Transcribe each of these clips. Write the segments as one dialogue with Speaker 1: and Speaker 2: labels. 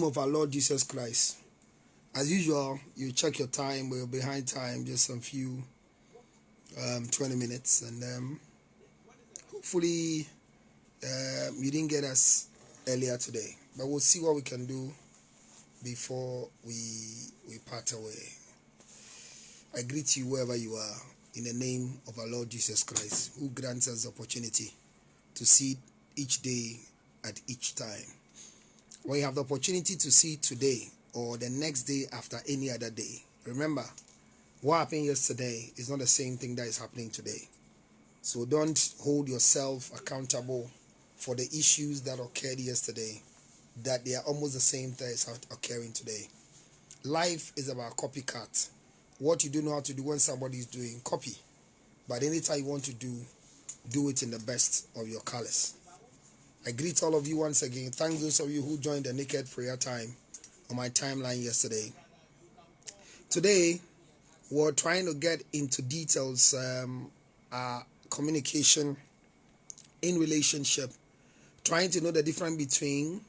Speaker 1: Of our Lord Jesus Christ. As usual, you check your time, we're behind time, just a few 20 minutes, and hopefully you didn't get us earlier today, but we'll see what we can do before we part away. I greet you wherever you are in the name of our Lord Jesus Christ, who grants us the opportunity to see each day at each time. When you have the opportunity to see today or the next day after any other day, remember, what happened yesterday is not the same thing that is happening today. So don't hold yourself accountable for the issues that occurred yesterday, that they are almost the same thing as occurring today. Life is about copycat. What you do know how to do when somebody is doing, copy. But anytime you want to do it in the best of your colors. I greet all of you once again. Thank those of you who joined the Naked Prayer Time on my timeline yesterday. Today, we're trying to get into details, communication in relationship, trying to know the difference between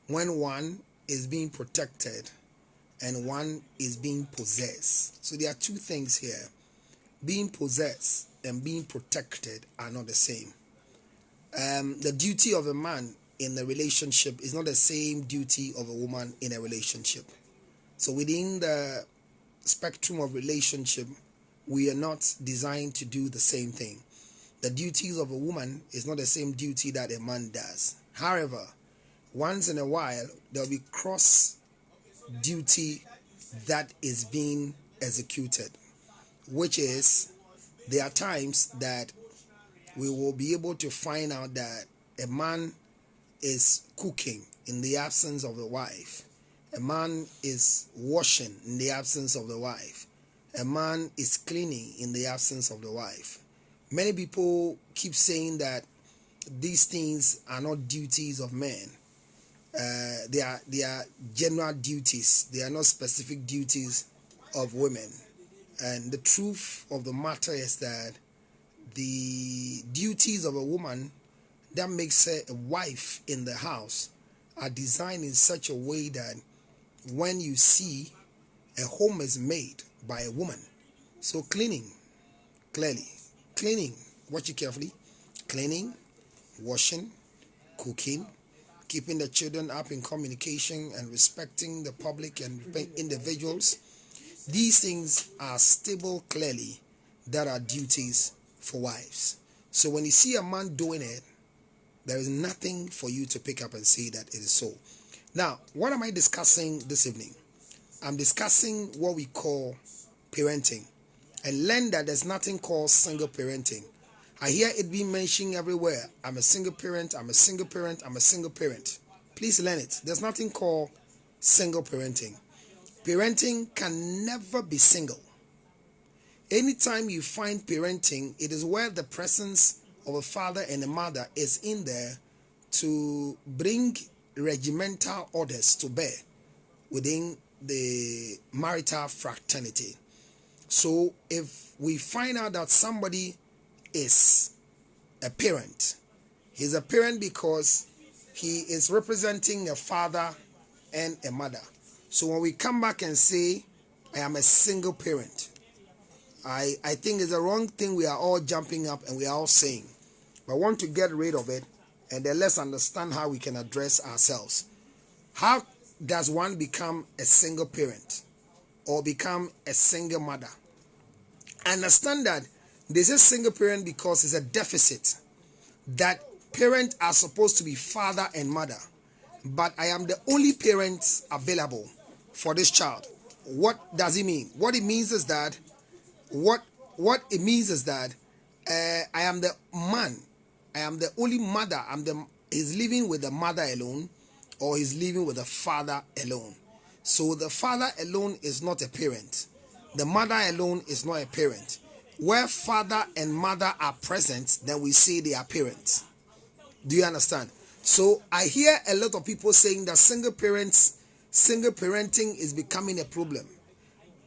Speaker 1: when one is being protected and one is being possessed. So there are two things here. Being possessed and being protected are not the same. The duty of a man in a relationship is not the same duty of a woman in a relationship. So within the spectrum of relationship, we are not designed to do the same thing. The duties of a woman is not the same duty that a man does. However, once in a while, there will be cross duty that is being executed, which is there are times that we will be able to find out that a man is cooking in the absence of the wife. A man is washing in the absence of the wife. A man is cleaning in the absence of the wife. Many people keep saying that these things are not duties of men. They are general duties. They are not specific duties of women. And the truth of the matter is that the duties of a woman that makes her a wife in the house are designed in such a way that when you see a home is made by a woman. So cleaning, watch it carefully, cleaning, washing, cooking, keeping the children up in communication and respecting the public and individuals. These things are stable clearly that are duties for wives. So when you see a man doing it, there is nothing for you to pick up and say that it is so. Now, what am I discussing this evening? I'm discussing what we call parenting. And learn that there's nothing called single parenting. I hear it being mentioned everywhere. I'm a single parent, I'm a single parent, I'm a single parent. Please learn it. There's nothing called single parenting. Parenting can never be single. Anytime you find parenting, it is where the presence of a father and a mother is in there to bring regimental orders to bear within the marital fraternity. So if we find out that somebody is a parent, he's a parent because he is representing a father and a mother. So when we come back and say, I am a single parent, I think it's the wrong thing we are all jumping up and we are all saying. But I want to get rid of it, and then let's understand how we can address ourselves. How does one become a single parent or become a single mother? Understand that this is single parent because it's a deficit. That parents are supposed to be father and mother, but I am the only parent available for this child. What does it mean? What it means is that I am the man. I am the only mother. He's living with the mother alone, or he's living with the father alone. So the father alone is not a parent. The mother alone is not a parent. Where father and mother are present, then we say they are parents. Do you understand? So I hear a lot of people saying that single parenting is becoming a problem.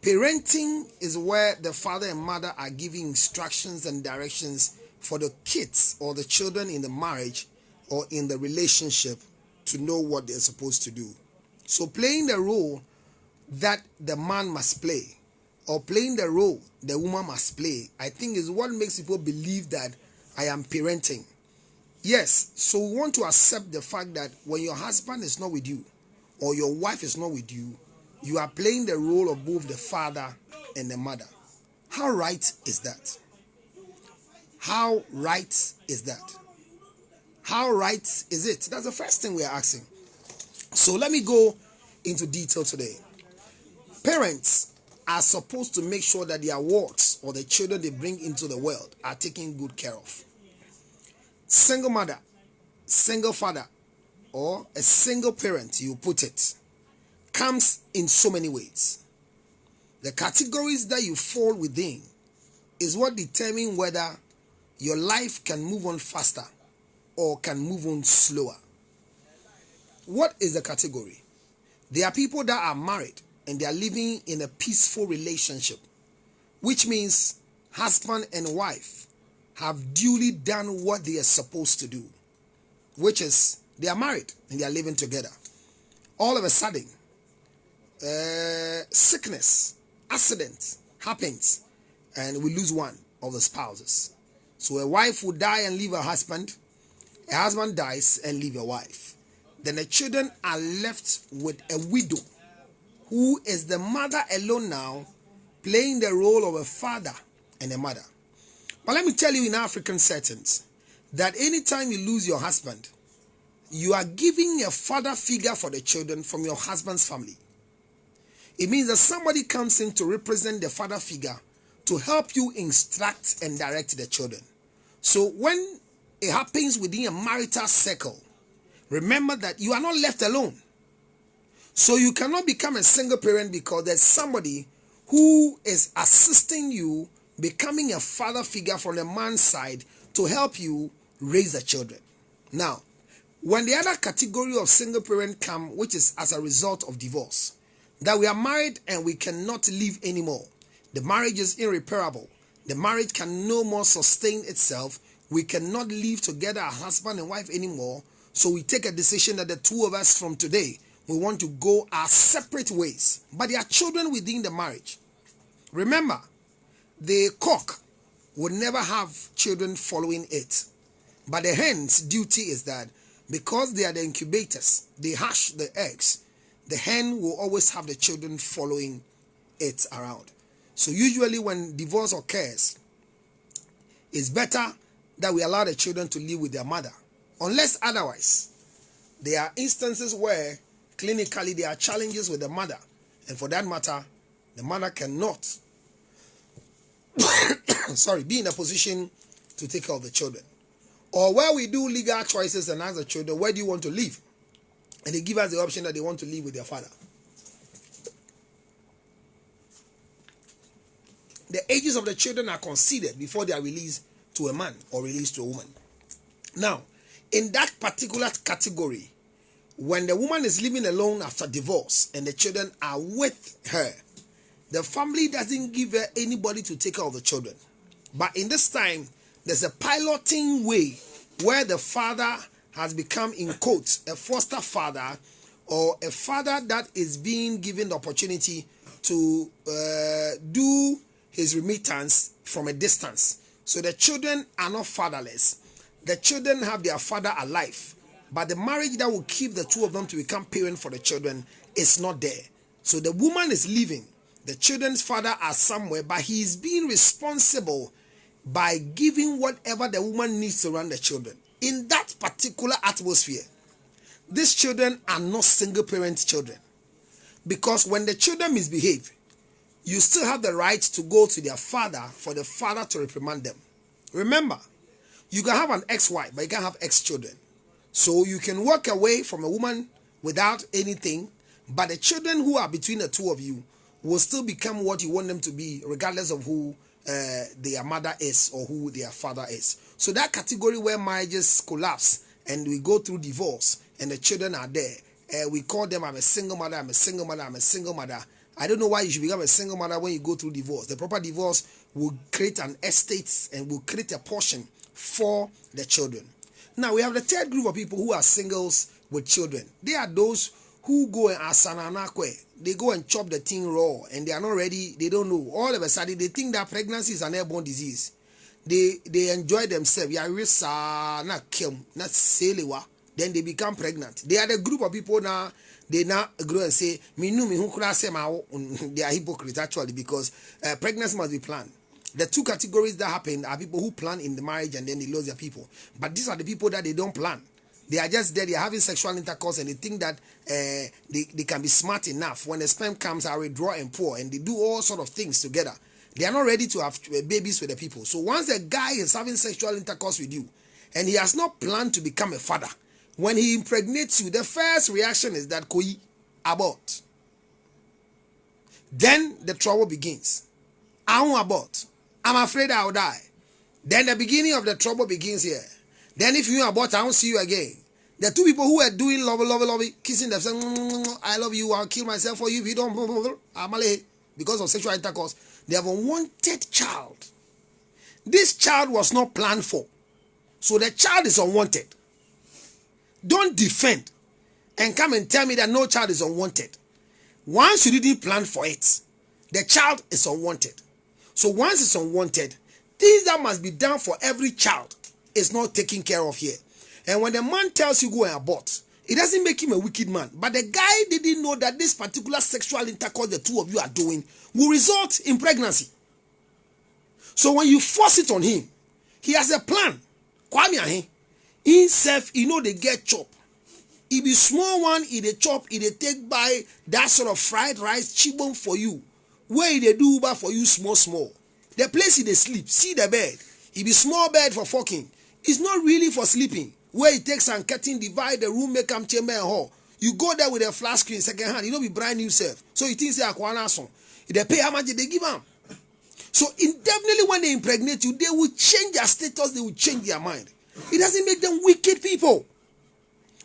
Speaker 1: Parenting is where the father and mother are giving instructions and directions for the kids or the children in the marriage or in the relationship to know what they're supposed to do. So playing the role that the man must play, or playing the role the woman must play, I think is what makes people believe that I am parenting. Yes, so we want to accept the fact that when your husband is not with you, or your wife is not with you, you are playing the role of both the father and the mother. How right is that? How right is that? How right is it? That's the first thing we are asking. So let me go into detail today. Parents are supposed to make sure that their wards or the children they bring into the world are taken good care of. Single mother, single father, or a single parent, you put it, comes in so many ways. The categories that you fall within is what determine whether your life can move on faster or can move on slower. What is the category? There are people that are married and they are living in a peaceful relationship, which means husband and wife have duly done what they are supposed to do, which is they are married and they are living together. All of a sudden, sickness, accident happens, and we lose one of the spouses. So a wife will die and leave her husband, a husband dies and leave a wife. Then the children are left with a widow who is the mother alone now, playing the role of a father and a mother. But let me tell you, in African settings, that anytime you lose your husband, you are giving a father figure for the children from your husband's family. It means that somebody comes in to represent the father figure to help you instruct and direct the children. So when it happens within a marital circle, remember that you are not left alone. So you cannot become a single parent because there's somebody who is assisting you becoming a father figure from the man's side to help you raise the children. Now, when the other category of single parent come, which is as a result of divorce, that we are married and we cannot live anymore. The marriage is irreparable. The marriage can no more sustain itself. We cannot live together as husband and wife anymore. So we take a decision that the two of us from today, we want to go our separate ways. But there are children within the marriage. Remember, the cock would never have children following it. But the hen's duty is that because they are the incubators, they hatch the eggs, the hen will always have the children following it around. So usually when divorce occurs, it's better that we allow the children to live with their mother. Unless otherwise, there are instances where clinically there are challenges with the mother. And for that matter, the mother cannot be in a position to take care of the children. Or where we do legal choices and ask the children, where do you want to live? And they give us the option that they want to live with their father. The ages of the children are considered before they are released to a man or released to a woman. Now, in that particular category, when the woman is living alone after divorce and the children are with her, the family doesn't give her anybody to take care of the children. But in this time, there's a piloting way where the father has become, in quotes, a foster father, or a father that is being given the opportunity to do his remittance from a distance. So the children are not fatherless. The children have their father alive. But the marriage that will keep the two of them to become parents for the children is not there. So the woman is leaving. The children's father are somewhere, but he is being responsible by giving whatever the woman needs to run the children. In that particular atmosphere, these children are not single parent children. Because when the children misbehave, you still have the right to go to their father for the father to reprimand them. Remember, you can have an ex-wife, but you can't have ex-children. So you can walk away from a woman without anything, but the children who are between the two of you will still become what you want them to be, regardless of who their mother is or who their father is. So that category where marriages collapse and we go through divorce and the children are there, we call them, I'm a single mother, I'm a single mother, I'm a single mother. I don't know why you should become a single mother when you go through divorce. The proper divorce will create an estate and will create a portion for the children. Now we have the third group of people who are singles with children. They are those who go and asananakwe, they go and chop the thing raw and they are not ready, they don't know. All of a sudden they think that pregnancy is an airborne disease. They enjoy themselves. Not selewa. Then they become pregnant. They are the group of people now. They now grow and say, they are hypocrites actually, because pregnancy must be planned. The two categories that happen are people who plan in the marriage and then they lose their people. But these are the people that they don't plan. They are just there, they are having sexual intercourse and they think that they can be smart enough. When the sperm comes, I withdraw and pour, and they do all sort of things together. They are not ready to have babies with the people. So once a guy is having sexual intercourse with you and he has not planned to become a father, when he impregnates you, the first reaction is that koi, abort. Then the trouble begins. I won't abort. I'm afraid I'll die. Then the beginning of the trouble begins here. Then if you abort, I won't see you again. The two people who are doing love, kissing themselves, I love you, I'll kill myself for you if you don't, because of sexual intercourse, they have a unwanted child. This child was not planned for. So the child is unwanted. Don't defend and come and tell me that no child is unwanted. Once you didn't plan for it, the child is unwanted. So once it's unwanted, things that must be done for every child is not taken care of here. And when the man tells you go and abort, it doesn't make him a wicked man. But the guy didn't know that this particular sexual intercourse the two of you are doing will result in pregnancy. So when you force it on him, he has a plan. Kwame himself, they get chop. If be small one, if they chop, if they take by that sort of fried rice chibon for you, where they do Uber for you small. The place they sleep, see the bed. If be small bed for fucking, it's not really for sleeping. Where it takes and curtain, divide the room, make them chamber and hall. You go there with a flat screen, second hand, be brand new self. So you think say Akwana son. If they pay how much they give them. So indefinitely when they impregnate you, they will change their status, they will change their mind. It doesn't make them wicked people.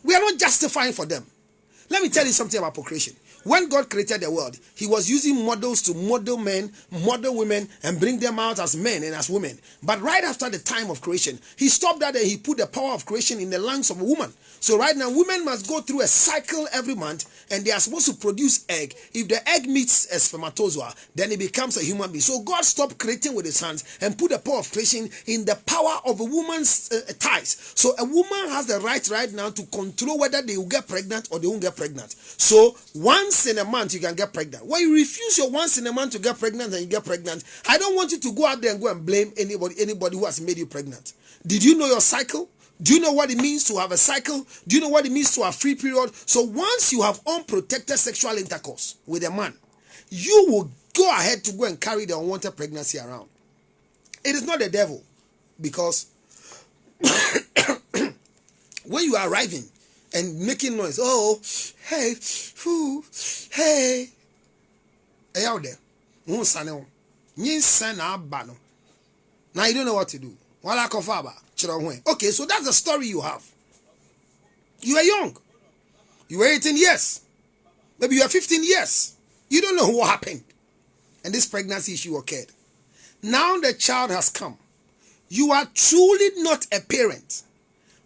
Speaker 1: We are not justifying for them. Let me tell you something about procreation. When God created the world, he was using models to model men, model women, and bring them out as men and as women. But right after the time of creation, he stopped that and he put the power of creation in the lungs of a woman. So right now, women must go through a cycle every month, and they are supposed to produce egg. If the egg meets a spermatozoa, then it becomes a human being. So God stopped creating with his hands and put the power of creation in the power of a woman's thighs. So a woman has the right now to control whether they will get pregnant or they won't get pregnant. So once in a month you can get pregnant. When you refuse your once in a month to get pregnant and you get pregnant, I don't want you to go out there and go and blame anybody who has made you pregnant. Did you know your cycle? Do you know what it means to have a cycle? Do you know what it means to have free period? So once you have unprotected sexual intercourse with a man, you will go ahead to go and carry the unwanted pregnancy around. It is not the devil, because when you are arriving and making noise, oh, hey, who, hey out there, now you don't know what to do. Okay, so that's the story you have. You are young. You were 18 years. Maybe you are 15 years. You don't know what happened. And this pregnancy issue occurred. Now the child has come. You are truly not a parent.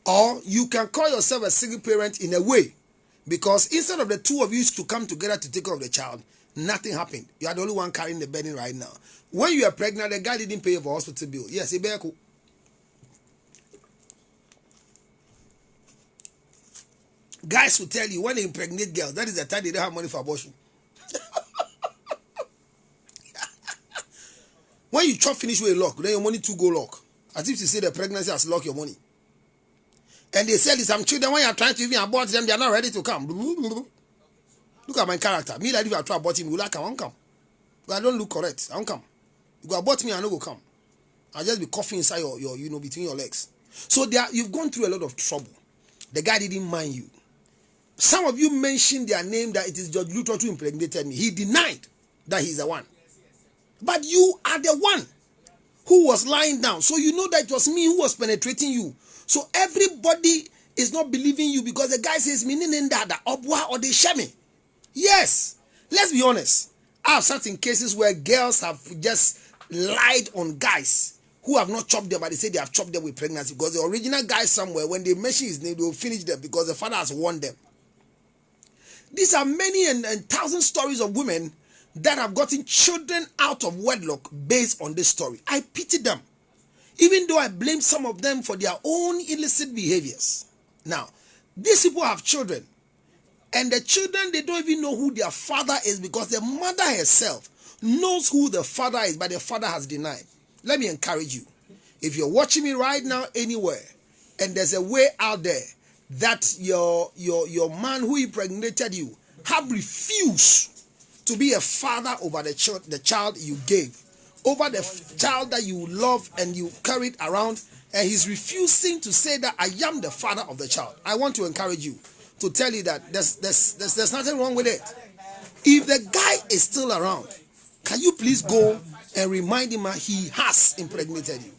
Speaker 1: Or you can call yourself a single parent in a way. Because instead of the two of you to come together to take care of the child, nothing happened. You are the only one carrying the burden right now. When you are pregnant, the guy didn't pay for hospital bill. Yes, it be cool. Guys will tell you when they impregnate girls, that is the time they don't have money for abortion. When you chop finish with a lock, then your money too go lock. As if to say the pregnancy has locked your money. And they said some children, when you are trying to even abort them, they are not ready to come. Look at my character. Me, like if I try to abort him, you like, I won't come. But I don't look correct. I won't come. You go abort me, I don't go come. I'll just be coughing inside your between your legs. So you've gone through a lot of trouble. The guy didn't mind you. Some of you mentioned their name that it is Judge Lutterodt who impregnated me. He denied that he's the one. But you are the one who was lying down. So you know that it was me who was penetrating you. So everybody is not believing you because the guy says, or they share me. Yes. Let's be honest. I have certain cases where girls have just lied on guys who have not chopped them, but they say they have chopped them with pregnancy because the original guy somewhere, when they mention his name, they will finish them because the father has warned them. These are many and thousand stories of women that have gotten children out of wedlock based on this story. I pity them, even though I blame some of them for their own illicit behaviors. Now, these people have children, and the children, they don't even know who their father is, because the mother herself knows who the father is, but the father has denied. Let me encourage you. If you're watching me right now anywhere, and there's a way out there that your man who impregnated you have refused to be a father over the child you gave, over the child that you love and you carried around, and he's refusing to say that I am the father of the child, I want to encourage you to tell you that there's nothing wrong with it. If the guy is still around, can you please go and remind him that he has impregnated you?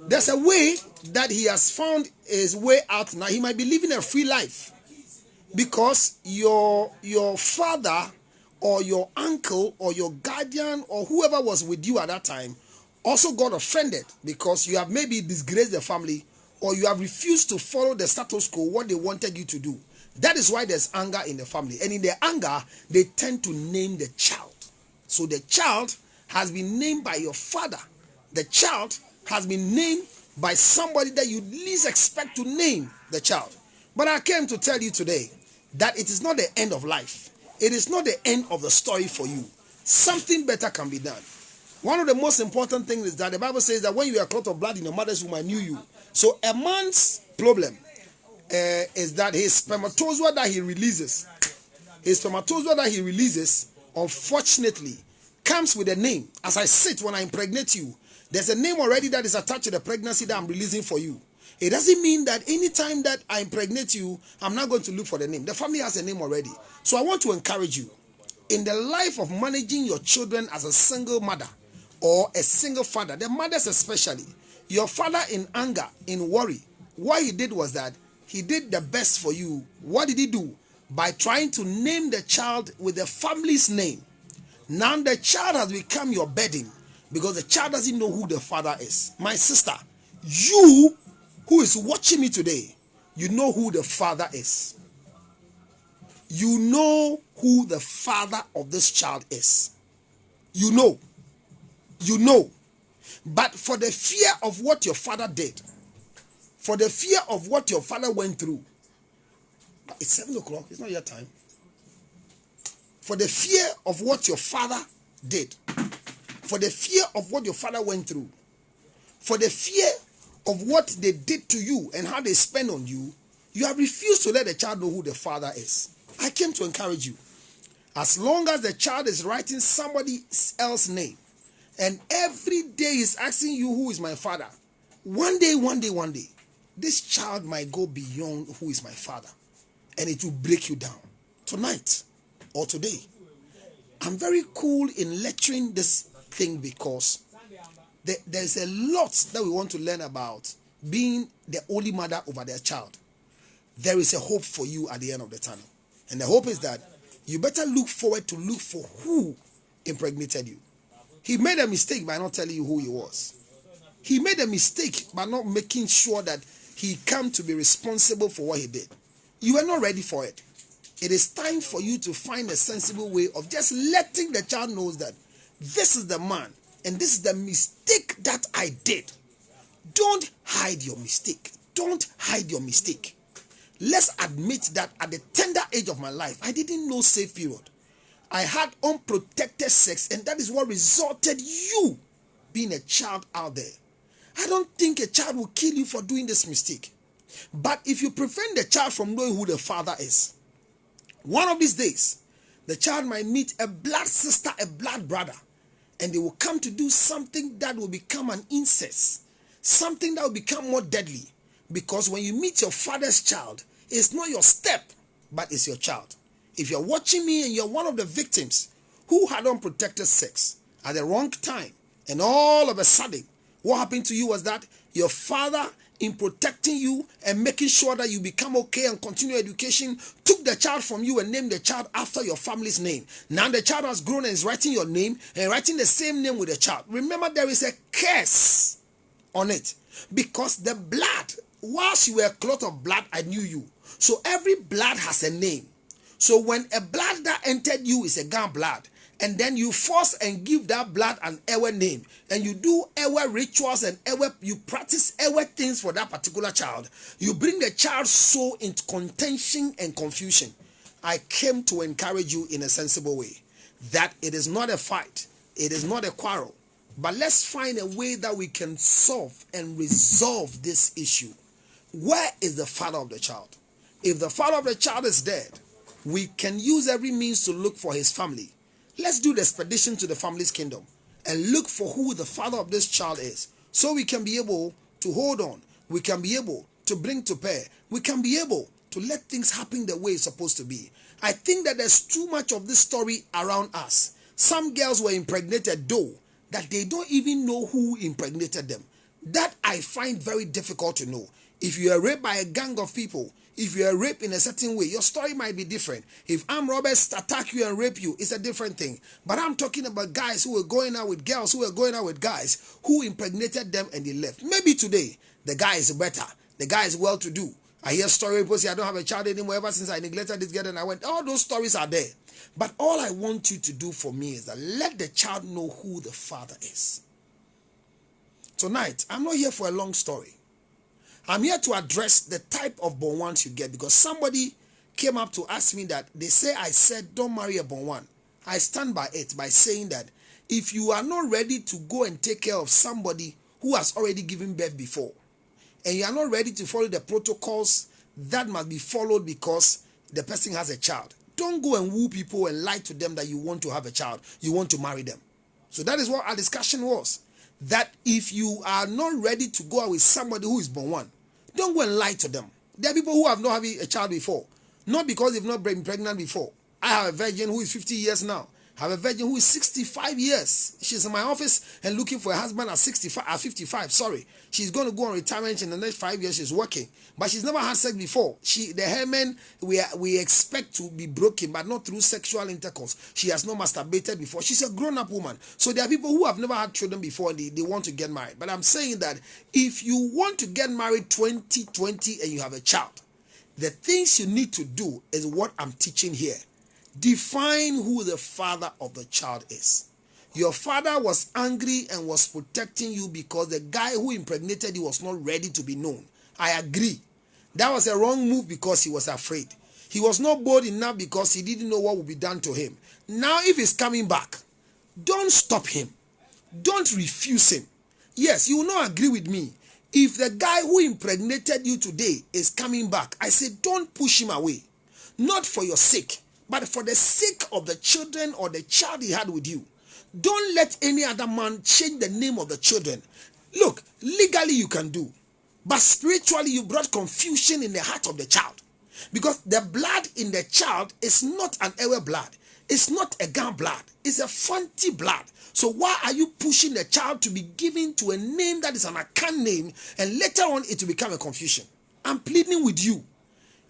Speaker 1: There's a way that he has found his way out now. He might be living a free life because your father or your uncle or your guardian or whoever was with you at that time also got offended because you have maybe disgraced the family, or you have refused to follow the status quo, what they wanted you to do. That is why there's anger in the family. And in their anger, they tend to name the child. So the child has been named by your father. The child has been named by somebody that you least expect to name the child. But I came to tell you today that it is not the end of life. It is not the end of the story for you. Something better can be done. One of the most important things is that the Bible says that when you are a clot of blood in your mother's womb, I knew you. So a man's problem is that his spermatozoa that he releases, unfortunately, comes with a name. As I sit when I impregnate you, there's a name already that is attached to the pregnancy that I'm releasing for you. It doesn't mean that anytime that I impregnate you, I'm not going to look for the name. The family has a name already. So I want to encourage you, in the life of managing your children as a single mother or a single father, the mothers especially, your father in anger, in worry, what he did was that he did the best for you. What did he do? By trying to name the child with the family's name. Now the child has become your burden because the child doesn't know who the father is. My sister, you who is watching me today, you know who the father is. You know who the father of this child is. You know. But for the fear of what your father did, for the fear of what your father went through, it's 7 o'clock, it's not your time. For the fear of what your father did, for the fear of what your father went through, for the fear of what they did to you and how they spend on you, you have refused to let the child know who the father is. I came to encourage you. As long as the child is writing somebody else's name, and every day is asking you who is my father, one day, this child might go beyond who is my father, and it will break you down. Tonight or today, I'm very cool in lecturing this thing because there's a lot that we want to learn about being the only mother over their child. There is a hope for you at the end of the tunnel. And the hope is that you better look forward to look for who impregnated you. He made a mistake by not telling you who he was. He made a mistake by not making sure that he came to be responsible for what he did. You were not ready for it. It is time for you to find a sensible way of just letting the child know that this is the man and this is the mistake that I did. Don't hide your mistake. Don't hide your mistake. Let's admit that at the tender age of my life, I didn't know safe period. I had unprotected sex, and that is what resulted you being a child out there. I don't think a child will kill you for doing this mistake. But if you prevent the child from knowing who the father is, one of these days, the child might meet a blood sister, a blood brother, and they will come to do something that will become an incest, something that will become more deadly. Because when you meet your father's child, it's not your step, but it's your child. If you're watching me and you're one of the victims who had unprotected sex at the wrong time, and all of a sudden, what happened to you was that your father, in protecting you and making sure that you become okay and continue education, took the child from you and named the child after your family's name. Now the child has grown and is writing your name and writing the same name with the child. Remember, there is a curse on it because the blood, whilst you were a clot of blood, I knew you. So every blood has a name. So when a blood that entered you is a Gan blood, and then you force and give that blood an Ewe name, and you do Ewe rituals and you practice Ewe things for that particular child, you bring the child's soul into contention and confusion. I came to encourage you in a sensible way that it is not a fight, it is not a quarrel, but let's find a way that we can solve and resolve this issue. Where is the father of the child? If the father of the child is dead, we can use every means to look for his family. Let's do the expedition to the family's kingdom and look for who the father of this child is, so we can be able to hold on. We can be able to bring to bear. We can be able to let things happen the way it's supposed to be. I think that there's too much of this story around us. Some girls were impregnated though, that they don't even know who impregnated them. That I find very difficult to know. If you are raped by a gang of people, if you are raped in a certain way, your story might be different. If armed robbers attack you and rape you, it's a different thing. But I'm talking about guys who were going out with girls, who were going out with guys, who impregnated them and they left. Maybe today, the guy is better. The guy is well-to-do. I hear story people say, I don't have a child anymore ever since I neglected this girl and I went. All those stories are there. But all I want you to do for me is that let the child know who the father is. Tonight, I'm not here for a long story. I'm here to address the type of born ones you get, because somebody came up to ask me that they say I said don't marry a born one. I stand by it by saying that if you are not ready to go and take care of somebody who has already given birth before, and you are not ready to follow the protocols that must be followed because the person has a child, don't go and woo people and lie to them that you want to have a child, you want to marry them. So that is what our discussion was. That if you are not ready to go out with somebody who is born one, don't go and lie to them. There are people who have not had a child before, not because they've not been pregnant before. I have a virgin who is 50 years now. I have a virgin who is 65 years. She's in my office and looking for a husband at 55. Sorry, she's going to go on retirement in the next 5 years. She's working, but she's never had sex before. The hymen we expect to be broken, but not through sexual intercourse. She has not masturbated before. She's a grown-up woman. So there are people who have never had children before and they want to get married. But I'm saying that if you want to get married 2020 and you have a child, the things you need to do is what I'm teaching here. Define who the father of the child is. Your father was angry and was protecting you because the guy who impregnated you was not ready to be known. I agree. That was a wrong move because he was afraid. He was not bold enough because he didn't know what would be done to him. Now if he's coming back, don't stop him. Don't refuse him. Yes, you will not agree with me. If the guy who impregnated you today is coming back, I say don't push him away. Not for your sake, but for the sake of the children or the child he had with you. Don't let any other man change the name of the children. Look, legally you can do, but spiritually you brought confusion in the heart of the child. Because the blood in the child is not an Ewe blood. It's not a Gan blood. It's a Fanti blood. So why are you pushing the child to be given to a name that is an Akan name, and later on it will become a confusion? I'm pleading with you.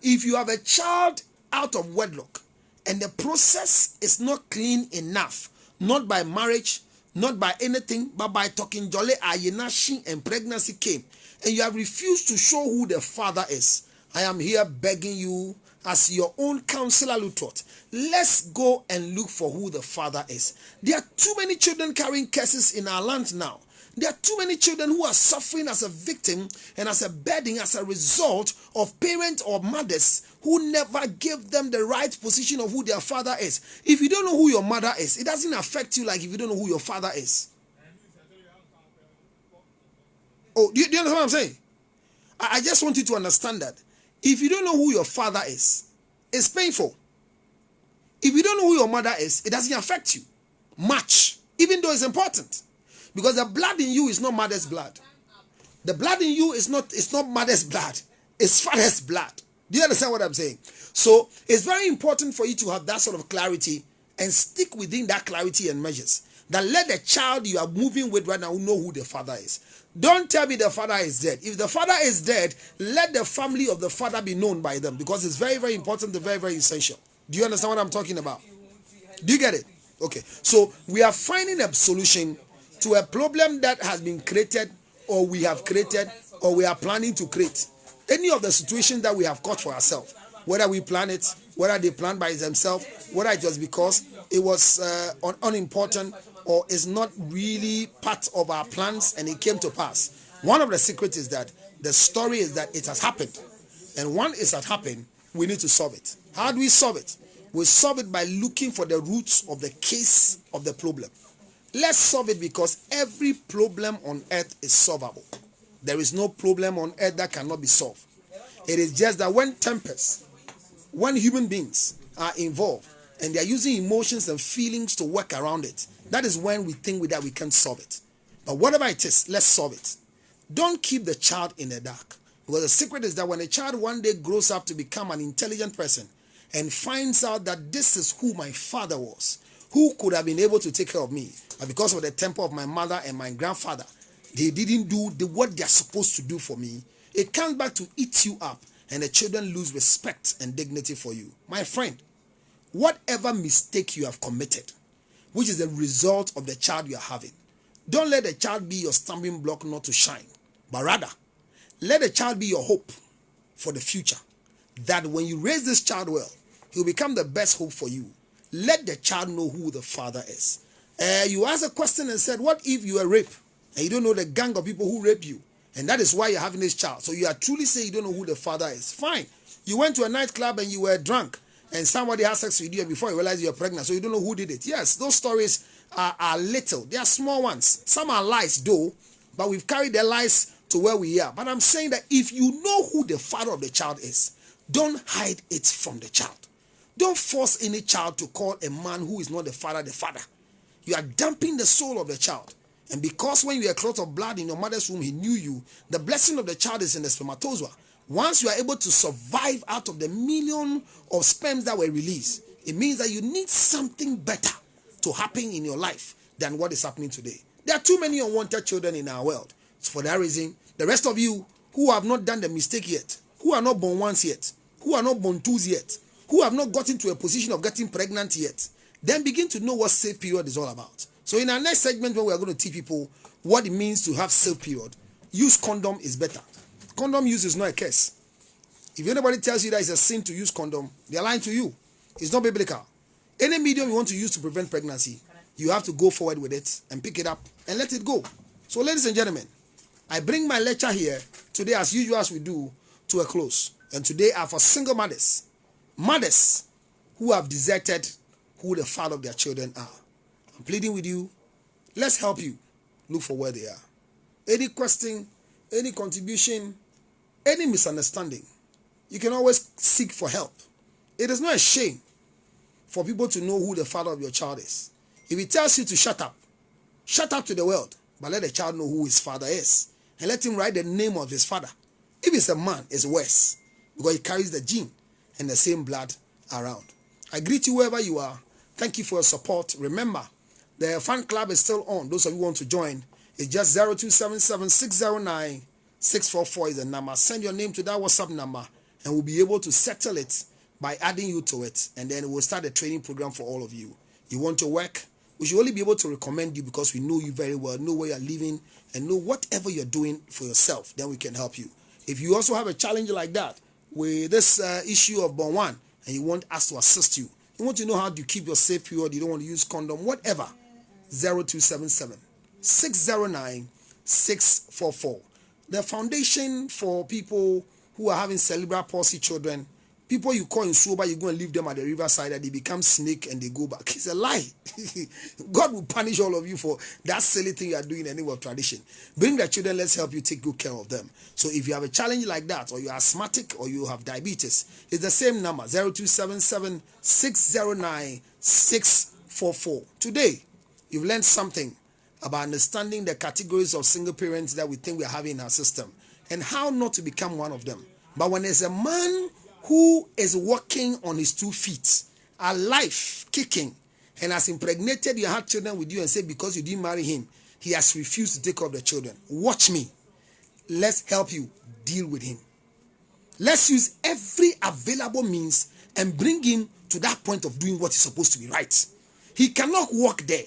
Speaker 1: If you have a child out of wedlock, and the process is not clean enough, not by marriage, not by anything, but by talking jolly, ayenashi and pregnancy came, and you have refused to show who the father is, I am here begging you as your own counselor, Lutterodt. Let's go and look for who the father is. There are too many children carrying curses in our land now. There are too many children who are suffering as a victim and as a burden as a result of parents or mothers who never gave them the right position of who their father is. If you don't know who your mother is, it doesn't affect you like if you don't know who your father is. Oh, do you understand what I'm saying? I just want you to understand that if you don't know who your father is, it's painful. If you don't know who your mother is, it doesn't affect you much, even though it's important. Because the blood in you is not mother's blood. The blood in you is not mother's blood. It's father's blood. Do you understand what I'm saying? So it's very important for you to have that sort of clarity and stick within that clarity and measures. That let the child you are moving with right now know who the father is. Don't tell me the father is dead. If the father is dead, let the family of the father be known by them, because it's very, very important and very, very essential. Do you understand what I'm talking about? Do you get it? Okay. So we are finding a solution to a problem that has been created, or we have created, or we are planning to create. Any of the situations that we have caught for ourselves, whether we plan it, whether they planned by themselves, whether it was because it was unimportant or is not really part of our plans and it came to pass. One of the secrets is that the story is that it has happened. And once it has happened, we need to solve it. How do we solve it? We solve it by looking for the roots of the case of the problem. Let's solve it, because every problem on earth is solvable. There is no problem on earth that cannot be solved. It is just that when tempest, when human beings are involved and they are using emotions and feelings to work around it, that is when we think that we can solve it. But whatever it is, let's solve it. Don't keep the child in the dark. Because the secret is that when a child one day grows up to become an intelligent person and finds out that this is who my father was, who could have been able to take care of me, but because of the temper of my mother and my grandfather, they didn't do what they are supposed to do for me, it comes back to eat you up, and the children lose respect and dignity for you. My friend, whatever mistake you have committed, which is the result of the child you are having, don't let the child be your stumbling block not to shine, but rather, let the child be your hope for the future. That when you raise this child well, he will become the best hope for you. Let the child know who the father is. You asked a question and said, what if you were raped and you don't know the gang of people who raped you? And that is why you're having this child. So you are truly saying you don't know who the father is. Fine. You went to a nightclub and you were drunk and somebody had sex with you, and before you realize you're pregnant, so you don't know who did it. Yes, those stories are little. They are small ones. Some are lies though, but we've carried their lies to where we are. But I'm saying that if you know who the father of the child is, don't hide it from the child. Don't force any child to call a man who is not the father the father. You are damping the soul of the child. And because when you are a clot of blood in your mother's womb, he knew you, the blessing of the child is in the spermatozoa. Once you are able to survive out of the million of sperms that were released, it means that you need something better to happen in your life than what is happening today. There are too many unwanted children in our world. So for that reason, the rest of you who have not done the mistake yet, who are not born once yet, who are not born twos yet, who have not gotten to a position of getting pregnant yet, then begin to know what safe period is all about. So in our next segment, when we are going to teach people what it means to have safe period, use condom is better. Condom use is not a curse. If anybody tells you that it's a sin to use condom, they are lying to you. It's not biblical. Any medium you want to use to prevent pregnancy, you have to go forward with it and pick it up and let it go. So ladies and gentlemen, I bring my lecture here today, as usual as we do, to a close. And today are for single mothers. Mothers who have deserted who the father of their children are. I'm pleading with you. Let's help you look for where they are. Any question, any contribution, any misunderstanding, you can always seek for help. It is not a shame for people to know who the father of your child is. If he tells you to shut up to the world, but let the child know who his father is. And let him write the name of his father. If it's a man, it's worse, because he carries the gene and the same blood around. I greet you wherever you are. Thank you for your support. Remember, the fan club is still on. Those of you who want to join, it's just 0277-609-644 is the number. Send your name to that WhatsApp number, and we'll be able to settle it by adding you to it. And then we'll start a training program for all of you. You want to work? We should only be able to recommend you because we know you very well, know where you're living, and know whatever you're doing for yourself. Then we can help you. If you also have a challenge like that with this issue of born one, and you want us to assist you, you want to know how to keep your safe period, you don't want to use condom, whatever, 0277-609-644. The foundation for people who are having cerebral palsy children, people you call in sober, you go and leave them at the riverside and they become snake and they go back. It's a lie. God will punish all of you for that silly thing you are doing in the name of tradition. Bring the children, let's help you take good care of them. So if you have a challenge like that, or you're asthmatic, or you have diabetes, it's the same number, 0277-609-644. Today, you've learned something about understanding the categories of single parents that we think we are having in our system and how not to become one of them. But when there's a man who is walking on his 2 feet, alive, kicking, and has impregnated you, had children with you, and said because you didn't marry him, he has refused to take care of the children. Watch me. Let's help you deal with him. Let's use every available means and bring him to that point of doing what is supposed to be right. He cannot walk there,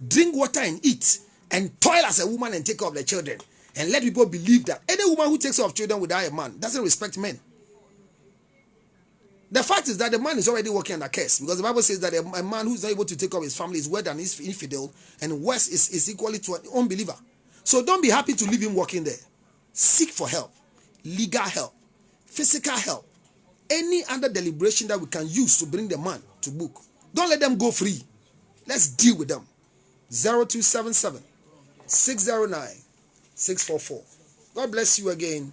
Speaker 1: drink water and eat, and toil as a woman and take care of the children. and let people believe that any woman who takes care of children without a man doesn't respect men. The fact is that the man is already working under curse, because the Bible says that a man who is not able to take care of his family is worse than his infidel, and worse is equally to an unbeliever. So don't be happy to leave him working there. Seek for help, legal help, physical help, any other deliberation that we can use to bring the man to book. Don't let them go free. Let's deal with them. 0277 609 644. God bless you again.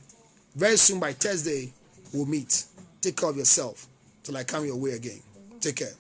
Speaker 1: Very soon by Thursday, we'll meet. Take care of yourself till I come your way again. Take care.